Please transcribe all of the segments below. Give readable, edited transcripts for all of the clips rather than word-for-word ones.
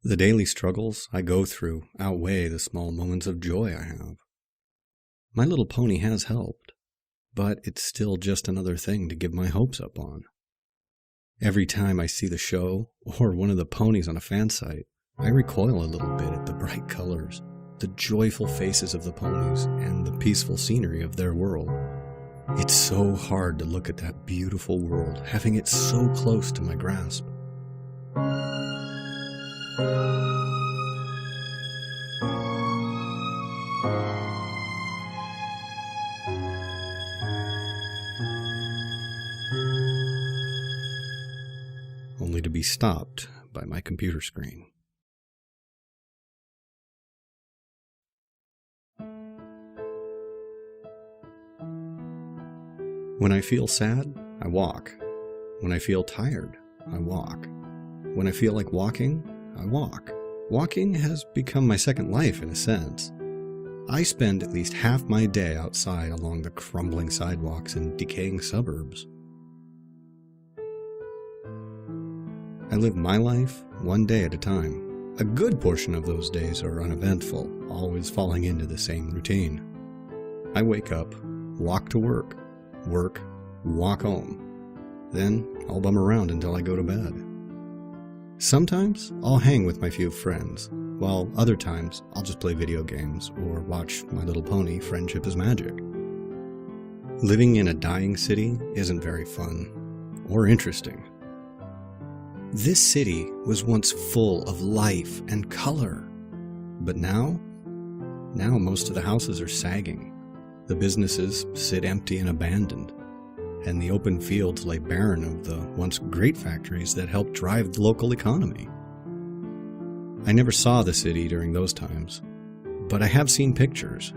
The daily struggles I go through outweigh the small moments of joy I have. My little pony has helped, but it's still just another thing to give my hopes up on. Every time I see the show or one of the ponies on a fan site, I recoil a little bit at the bright colors, the joyful faces of the ponies, and the peaceful scenery of their world. It's so hard to look at that beautiful world, having it so close to my grasp. Only to be stopped by my computer screen. When I feel sad, I walk. When I feel tired, I walk. When I feel like walking, I walk. Walking has become my second life in a sense. I spend at least half my day outside along the crumbling sidewalks and decaying suburbs. I live my life one day at a time. A good portion of those days are uneventful, always falling into the same routine. I wake up, walk to work, walk home. Then I'll bum around until I go to bed. Sometimes I'll hang with my few friends, while other times I'll just play video games or watch My Little Pony Friendship is Magic. Living in a dying city isn't very fun or interesting. This city was once full of life and color, but now most of the houses are sagging. The businesses sit empty and abandoned, and the open fields lay barren of the once great factories that helped drive the local economy. I never saw the city during those times, but I have seen pictures.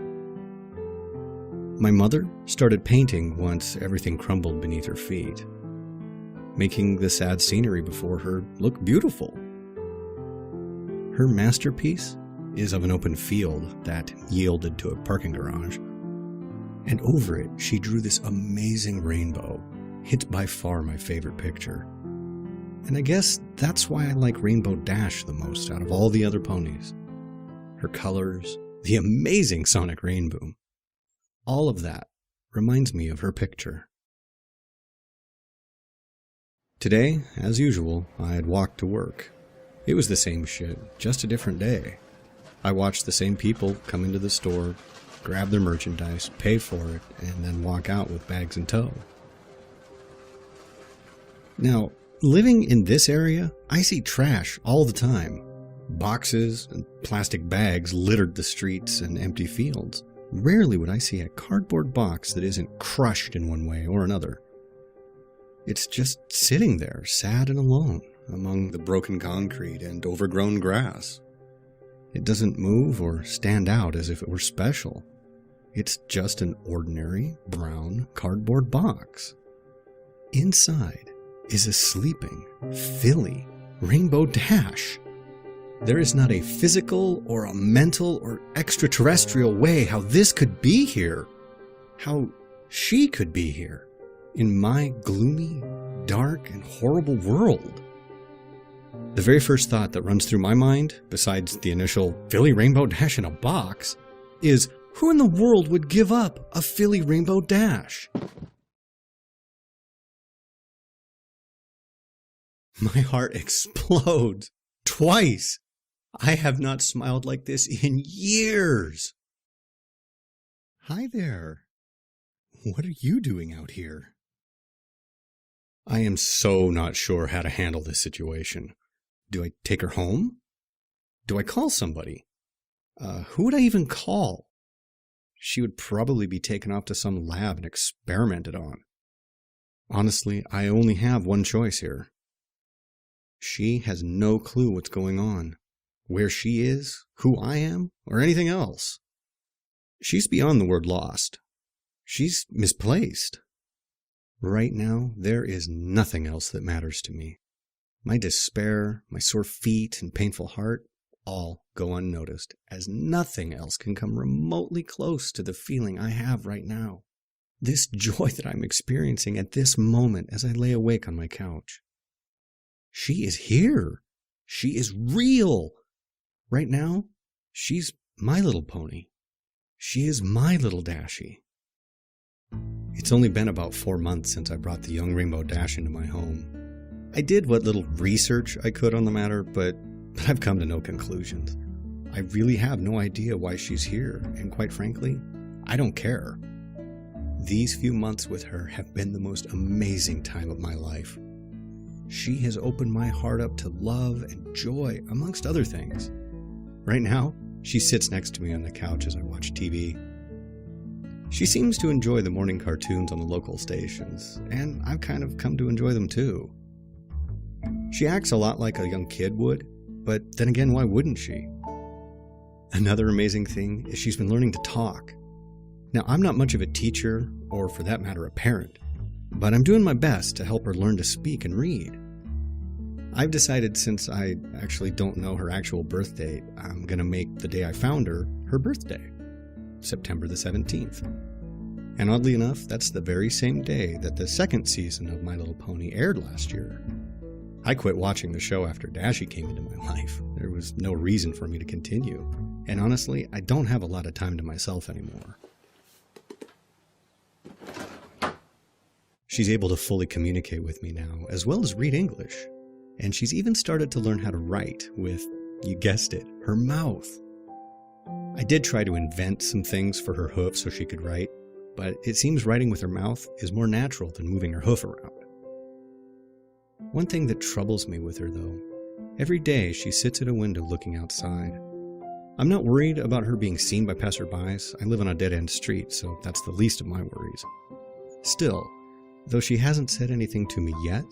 My mother started painting once everything crumbled beneath her feet, making the sad scenery before her look beautiful. Her masterpiece is of an open field that yielded to a parking garage. And over it, she drew this amazing rainbow. It's by far my favorite picture. And I guess that's why I like Rainbow Dash the most out of all the other ponies. Her colors, the amazing sonic rain boom. All of that reminds me of her picture. Today, as usual, I had walked to work. It was the same shit, just a different day. I watched the same people come into the store, grab their merchandise, pay for it, and then walk out with bags in tow. Now, living in this area, I see trash all the time. Boxes and plastic bags littered the streets and empty fields. Rarely would I see a cardboard box that isn't crushed in one way or another. It's just sitting there, sad and alone, among the broken concrete and overgrown grass. It doesn't move or stand out as if it were special. It's just an ordinary brown cardboard box. Inside is a sleeping, filly Rainbow Dash. There is not a physical or a mental or extraterrestrial way how this could be here, how she could be here, in my gloomy, dark, and horrible world. The very first thought that runs through my mind, besides the initial filly Rainbow Dash in a box, is who in the world would give up a filly Rainbow Dash? My heart explodes. Twice. I have not smiled like this in years. Hi there. What are you doing out here? I am so not sure how to handle this situation. Do I take her home? Do I call somebody? Who would I even call? She would probably be taken off to some lab and experimented on. Honestly, I only have one choice here. She has no clue what's going on, where she is, who I am, or anything else. She's beyond the word lost. She's misplaced. Right now, there is nothing else that matters to me. My despair, my sore feet, and painful heart all go unnoticed, as nothing else can come remotely close to the feeling I have right now. This joy that I'm experiencing at this moment as I lay awake on my couch. She is here. She is real. Right now, she's my little pony. She is my little Dashie. It's only been about 4 months since I brought the young rainbow Dash into my home. I did what little research I could on the matter, but I've come to no conclusions. I really have no idea why she's here, and quite frankly, I don't care. These few months with her have been the most amazing time of my life. She has opened my heart up to love and joy, amongst other things. Right now, she sits next to me on the couch as I watch TV. She seems to enjoy the morning cartoons on the local stations, and I've kind of come to enjoy them too. She acts a lot like a young kid would, but then again, why wouldn't she? Another amazing thing is she's been learning to talk. Now, I'm not much of a teacher, or for that matter, a parent, but I'm doing my best to help her learn to speak and read. I've decided, since I actually don't know her actual birth date, I'm going to make the day I found her her birthday, September the 17th. And oddly enough, that's the very same day that the second season of My Little Pony aired last year. I quit watching the show after Dashie came into my life. There was no reason for me to continue. And honestly, I don't have a lot of time to myself anymore. She's able to fully communicate with me now, as well as read English. And she's even started to learn how to write with, you guessed it, her mouth. I did try to invent some things for her hoof so she could write, but it seems writing with her mouth is more natural than moving her hoof around. One thing that troubles me with her, though, every day she sits at a window looking outside. I'm not worried about her being seen by passerbys. I live on a dead-end street, so that's the least of my worries. Still, though she hasn't said anything to me yet,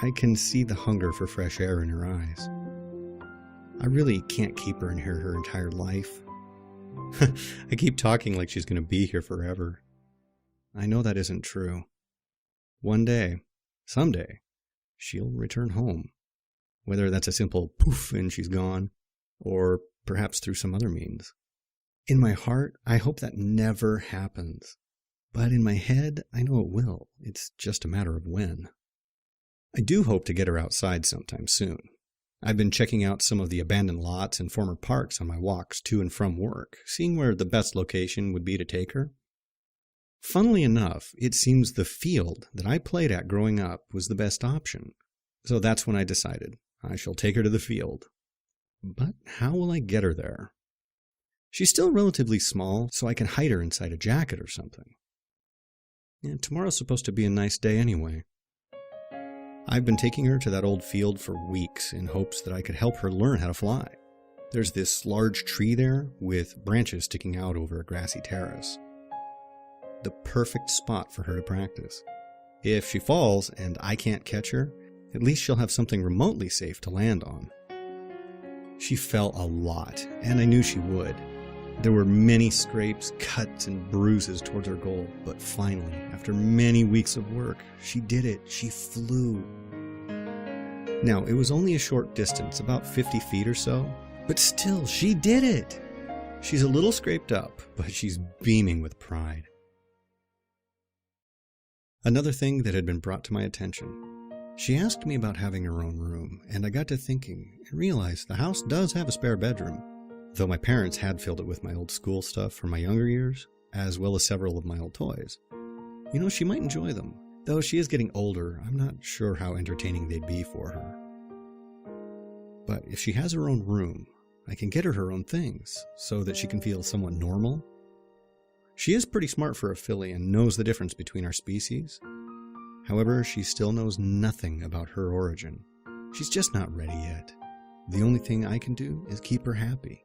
I can see the hunger for fresh air in her eyes. I really can't keep her in here her entire life. I keep talking like she's going to be here forever. I know that isn't true. One day, someday, she'll return home. Whether that's a simple poof and she's gone, or perhaps through some other means. In my heart, I hope that never happens. But in my head, I know it will. It's just a matter of when. I do hope to get her outside sometime soon. I've been checking out some of the abandoned lots and former parks on my walks to and from work, seeing where the best location would be to take her. Funnily enough, it seems the field that I played at growing up was the best option. So that's when I decided I shall take her to the field. But how will I get her there? She's still relatively small, so I can hide her inside a jacket or something. And tomorrow's supposed to be a nice day anyway. I've been taking her to that old field for weeks in hopes that I could help her learn how to fly. There's this large tree there with branches sticking out over a grassy terrace. The perfect spot for her to practice. If she falls and I can't catch her, at least she'll have something remotely safe to land on. She fell a lot, and I knew she would. There were many scrapes, cuts, and bruises towards her goal, but finally, after many weeks of work, she did it. She flew. Now, it was only a short distance, about 50 feet or so, but still, she did it. She's a little scraped up, but she's beaming with pride. Another thing that had been brought to my attention. She asked me about having her own room, and I got to thinking and realized the house does have a spare bedroom. Though my parents had filled it with my old school stuff from my younger years, as well as several of my old toys. You know, she might enjoy them. Though she is getting older, I'm not sure how entertaining they'd be for her. But if she has her own room, I can get her own things, so that she can feel somewhat normal. She is pretty smart for a filly and knows the difference between our species. However, she still knows nothing about her origin. She's just not ready yet. The only thing I can do is keep her happy.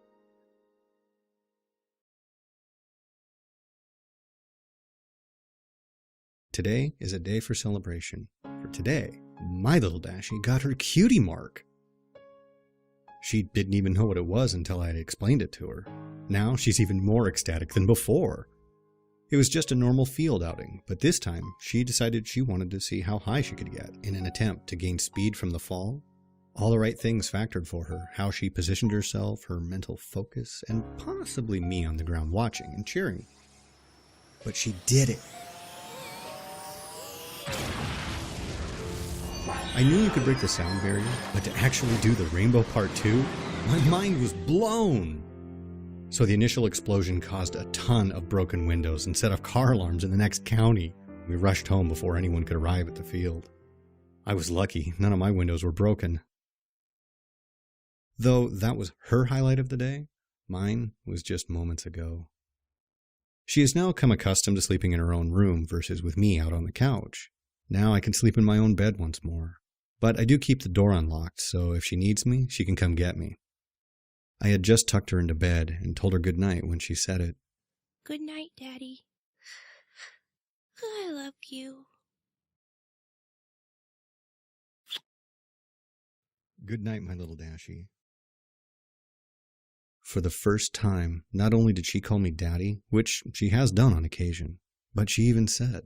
Today is a day for celebration. For today, my little Dashie got her cutie mark. She didn't even know what it was until I had explained it to her. Now she's even more ecstatic than before. It was just a normal field outing, but this time she decided she wanted to see how high she could get in an attempt to gain speed from the fall. All the right things factored for her, how she positioned herself, her mental focus, and possibly me on the ground watching and cheering. But she did it. I knew you could break the sound barrier, but to actually do the Rainbow Part 2, my mind was blown. So the initial explosion caused a ton of broken windows and set off car alarms in the next county. We rushed home before anyone could arrive at the field. I was lucky, none of my windows were broken. Though that was her highlight of the day, mine was just moments ago. She has now come accustomed to sleeping in her own room versus with me out on the couch. Now I can sleep in my own bed once more. But I do keep the door unlocked, so if she needs me, she can come get me. I had just tucked her into bed and told her good night when she said it. Good night, Daddy. I love you. Good night, my little Dashie. For the first time, not only did she call me Daddy, which she has done on occasion, but she even said,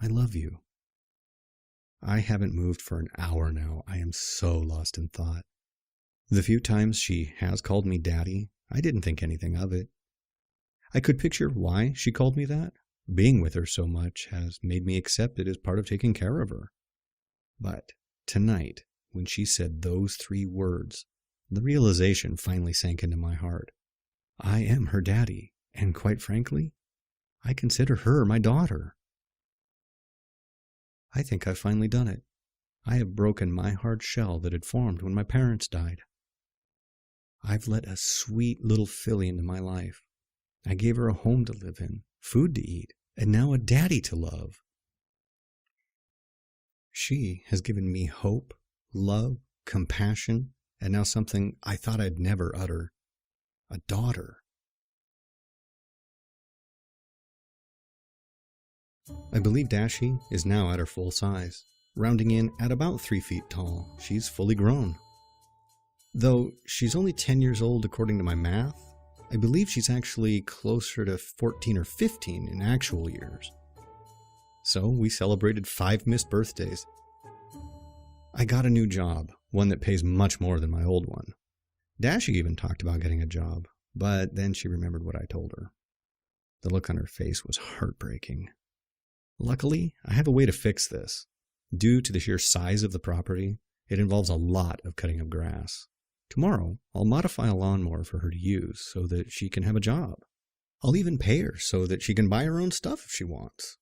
I love you. I haven't moved for an hour now. I am so lost in thought. The few times she has called me Daddy, I didn't think anything of it. I could picture why she called me that. Being with her so much has made me accept it as part of taking care of her. But tonight, when she said those 3 words, the realization finally sank into my heart. I am her daddy, and quite frankly, I consider her my daughter. I think I've finally done it. I have broken my hard shell that had formed when my parents died. I've let a sweet little filly into my life. I gave her a home to live in, food to eat, and now a daddy to love. She has given me hope, love, compassion, and now something I thought I'd never utter, a daughter. I believe Dashie is now at her full size, rounding in at about 3 feet tall. She's fully grown. Though she's only 10 years old according to my math, I believe she's actually closer to 14 or 15 in actual years. So we celebrated 5 missed birthdays. I got a new job, one that pays much more than my old one. Dashie even talked about getting a job, but then she remembered what I told her. The look on her face was heartbreaking. Luckily, I have a way to fix this. Due to the sheer size of the property, it involves a lot of cutting of grass. Tomorrow, I'll modify a lawnmower for her to use so that she can have a job. I'll even pay her so that she can buy her own stuff if she wants.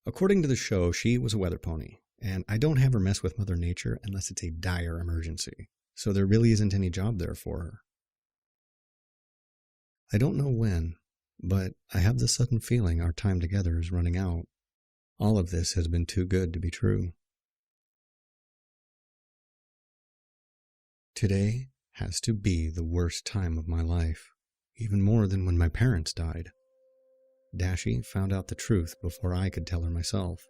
According to the show, she was a weather pony, and I don't have her mess with Mother Nature unless it's a dire emergency, so there really isn't any job there for her. I don't know when, but I have the sudden feeling our time together is running out. All of this has been too good to be true. Today has to be the worst time of my life, even more than when my parents died. Dashie found out the truth before I could tell her myself.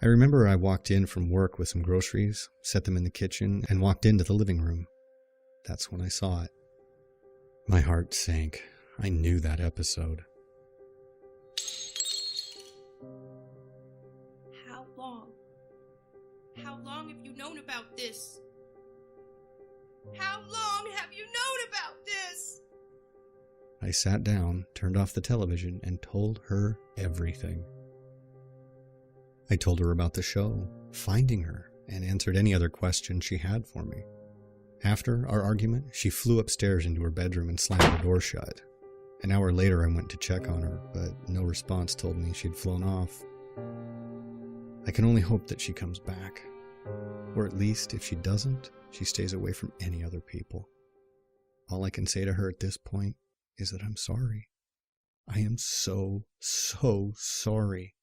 I remember I walked in from work with some groceries, set them in the kitchen, and walked into the living room. That's when I saw it. My heart sank. I knew that episode. How long? How long have you known about this? How long have you known about this? I sat down, turned off the television, and told her everything. I told her about the show, finding her, and answered any other questions she had for me. After our argument, she flew upstairs into her bedroom and slammed the door shut. An hour later, I went to check on her, but no response told me she'd flown off. I can only hope that she comes back. Or at least, if she doesn't, she stays away from any other people. All I can say to her at this point is that I'm sorry. I am so sorry.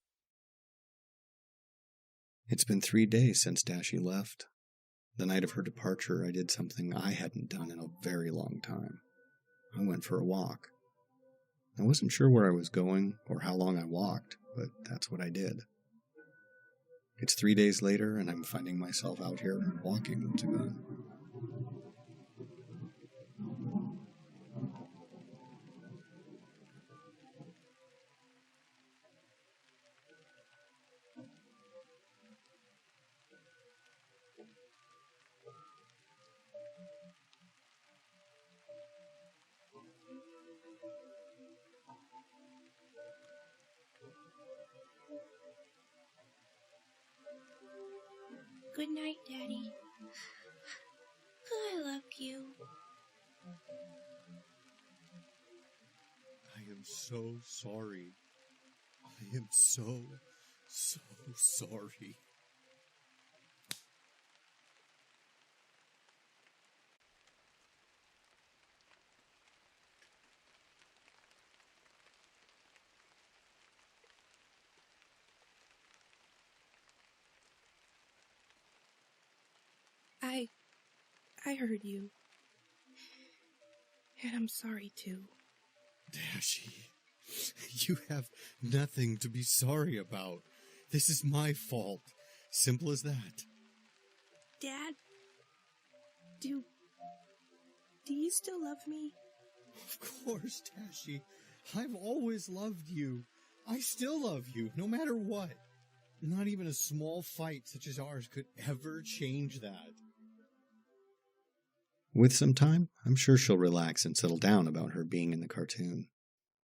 It's been 3 days since Dashie left. The night of her departure, I did something I hadn't done in a very long time. I went for a walk. I wasn't sure where I was going or how long I walked, but that's what I did. It's 3 days later, and I'm finding myself out here walking once again. Good night, Daddy. I love you. I am so sorry. I am so sorry. I heard you. And I'm sorry too. Dashie, you have nothing to be sorry about. This is my fault. Simple as that. Dad, do you still love me? Of course, Dashie. I've always loved you. I still love you, no matter what. Not even a small fight such as ours could ever change that. With some time, I'm sure she'll relax and settle down about her being in the cartoon.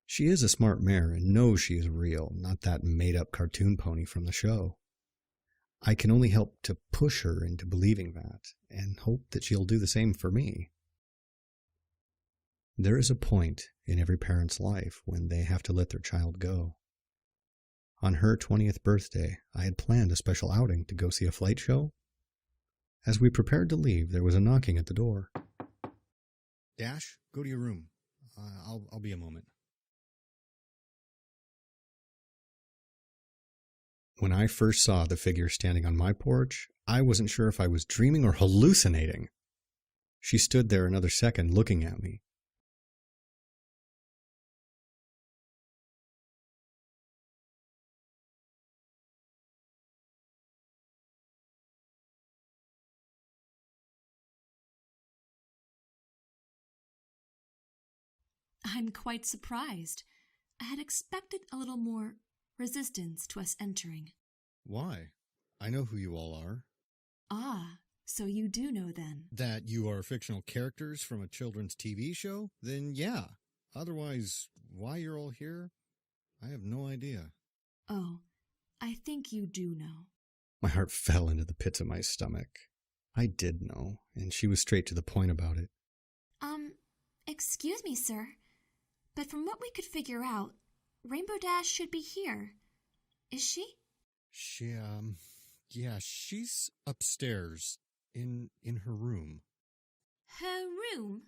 She is a smart mare and knows she is real, not that made-up cartoon pony from the show. I can only help to push her into believing that, and hope that she'll do the same for me. There is a point in every parent's life when they have to let their child go. On her 20th birthday, I had planned a special outing to go see a flight show. As we prepared to leave, there was a knocking at the door. Dash, go to your room. I'll be a moment. When I first saw the figure standing on my porch, I wasn't sure if I was dreaming or hallucinating. She stood there another second looking at me. I'm quite surprised. I had expected a little more resistance to us entering. Why? I know who you all are. Ah, so you do know then. That you are fictional characters from a children's TV show? Then yeah. Otherwise, why you're all here? I have no idea. Oh, I think you do know. My heart fell into the pits of my stomach. I did know, and she was straight to the point about it. Excuse me, sir, but from what we could figure out, Rainbow Dash should be here. Is she? Yeah, she's upstairs, in her room. Her room?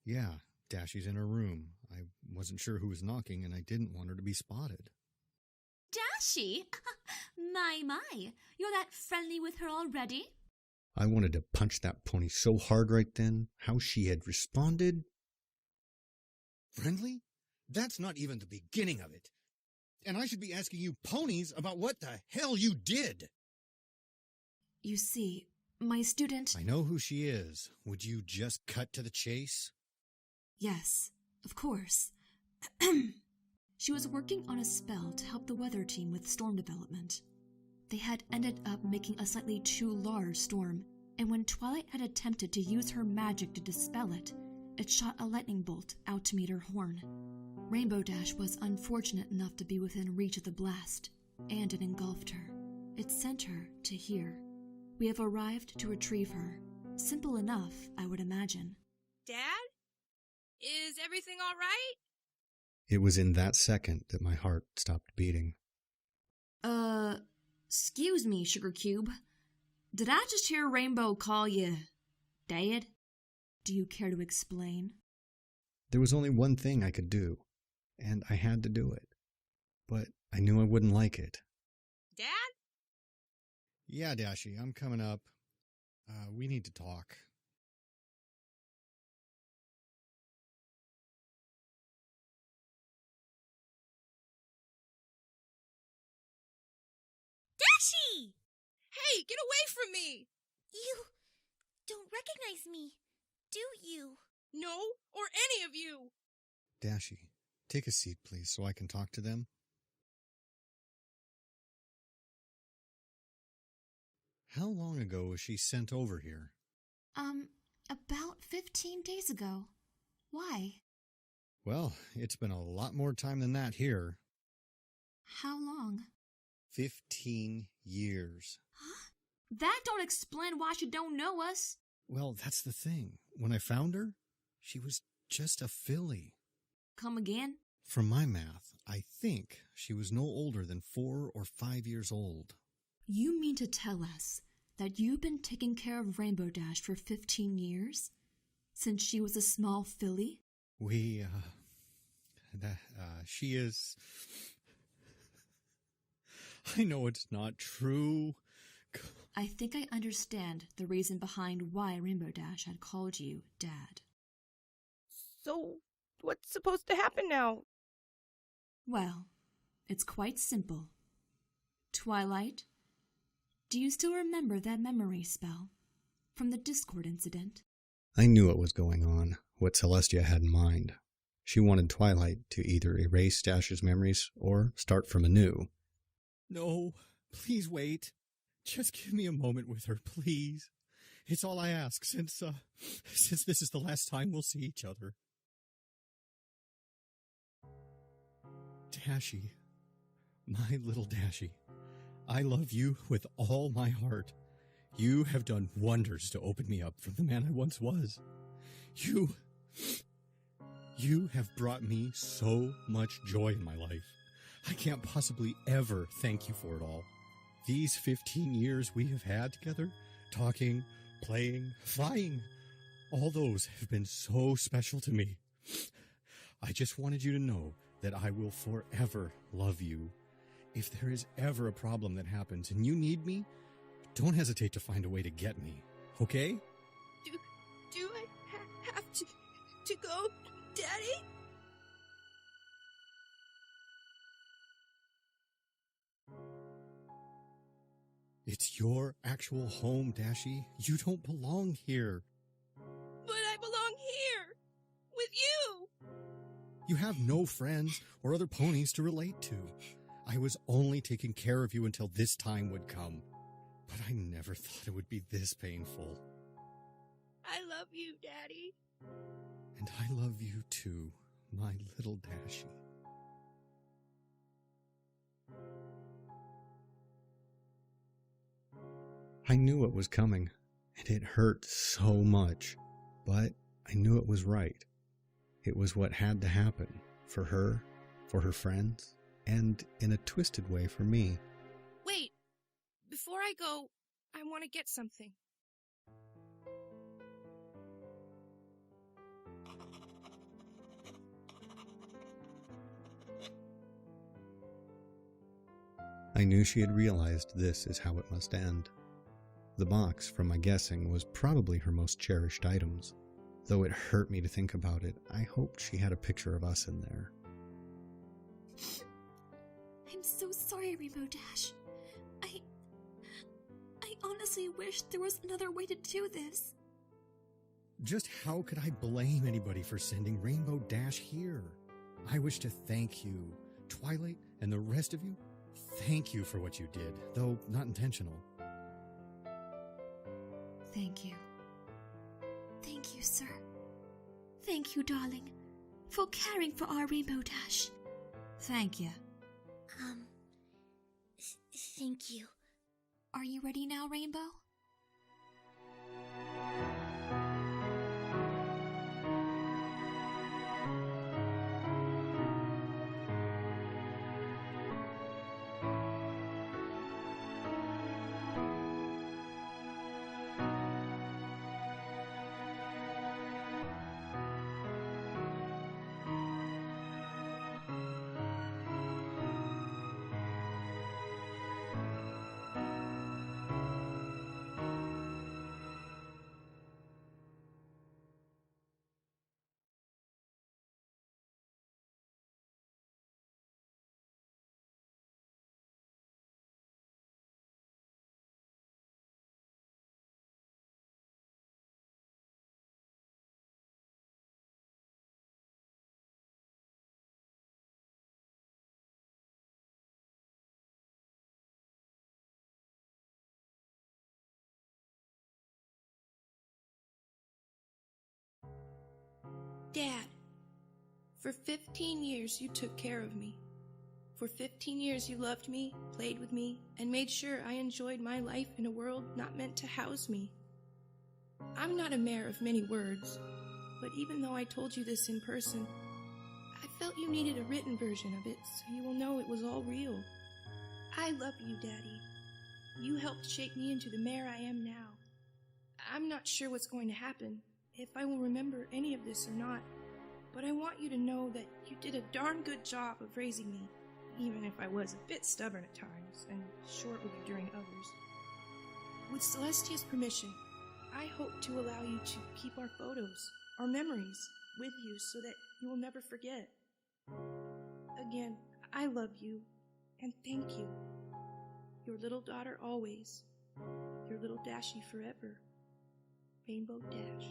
Yeah, Dashie's in her room. I wasn't sure who was knocking, and I didn't want her to be spotted. Dashie? My, you're that friendly with her already? I wanted to punch that pony so hard right then. How she had responded. Friendly? That's not even the beginning of it. And I should be asking you ponies about what the hell you did. You see, my student... I know who she is. Would you just cut to the chase? Yes, of course. She was working on a spell to help the weather team with storm development. They had ended up making a slightly too large storm, and when Twilight had attempted to use her magic to dispel it, it shot a lightning bolt out to meet her horn. Rainbow Dash was unfortunate enough to be within reach of the blast, and it engulfed her. It sent her to here. We have arrived to retrieve her. Simple enough, I would imagine. Dad? Is everything all right? It was in that second that my heart stopped beating. Excuse me, Sugar Cube. Did I just hear Rainbow call you Dad? Do you care to explain? There was only one thing I could do, and I had to do it. But I knew I wouldn't like it. Dad? Yeah, Dashie, I'm coming up. We need to talk. Dashie! Hey, get away from me! You don't recognize me, do you? No, or any of you! Dashie, take a seat, please, so I can talk to them. How long ago was she sent over here? About 15 days ago. Why? Well, it's been a lot more time than that here. How long? 15 years. Huh? That don't explain why she don't know us. Well, that's the thing. When I found her, she was just a filly. Come again? From my math, I think she was no older than 4 or 5 years old. You mean to tell us that you've been taking care of Rainbow Dash for 15 years? Since she was a small filly? She is... I know it's not true. I think I understand the reason behind why Rainbow Dash had called you Dad. So, what's supposed to happen now? Well, it's quite simple. Twilight, do you still remember that memory spell from the Discord incident? I knew what was going on, what Celestia had in mind. She wanted Twilight to either erase Dash's memories or start from anew. No, please wait. Just give me a moment with her, please. It's all I ask since this is the last time we'll see each other. Dashie, my little Dashie, I love you with all my heart. You have done wonders to open me up from the man I once was. You have brought me so much joy in my life. I can't possibly ever thank you for it all. These 15 years we have had together, talking, playing, flying, all those have been so special to me. I just wanted you to know that I will forever love you. If there is ever a problem that happens and you need me, don't hesitate to find a way to get me, okay? Do I have to go, Daddy? It's your actual home, Dashie. You don't belong here. But I belong here, with you. You have no friends or other ponies to relate to. I was only taking care of you until this time would come. But I never thought it would be this painful. I love you, Daddy. And I love you too, my little Dashie. I knew what was coming, and it hurt so much, but I knew it was right. It was what had to happen, for her, for her friends, and in a twisted way for me. Wait, before I go, I want to get something. I knew she had realized this is how it must end. The box, from my guessing, was probably her most cherished items. Though it hurt me to think about it, I hoped she had a picture of us in there. I'm so sorry, Rainbow Dash. I honestly wish there was another way to do this. Just how could I blame anybody for sending Rainbow Dash here? I wish to thank you, Twilight, and the rest of you. Thank you for what you did, though not intentional. Thank you. Thank you, sir. Thank you, darling, for caring for our Rainbow Dash. Thank you. Thank you. Are you ready now, Rainbow? Dad, for 15 years you took care of me. For 15 years you loved me, played with me, and made sure I enjoyed my life in a world not meant to house me. I'm not a mare of many words, but even though I told you this in person, I felt you needed a written version of it so you will know it was all real. I love you, Daddy. You helped shape me into the mare I am now. I'm not sure what's going to happen, if I will remember any of this or not, but I want you to know that you did a darn good job of raising me, even if I was a bit stubborn at times and short with you during others. With Celestia's permission, I hope to allow you to keep our photos, our memories, with you so that you will never forget. Again, I love you, and thank you. Your little daughter always. Your little Dashie forever. Rainbow Dash.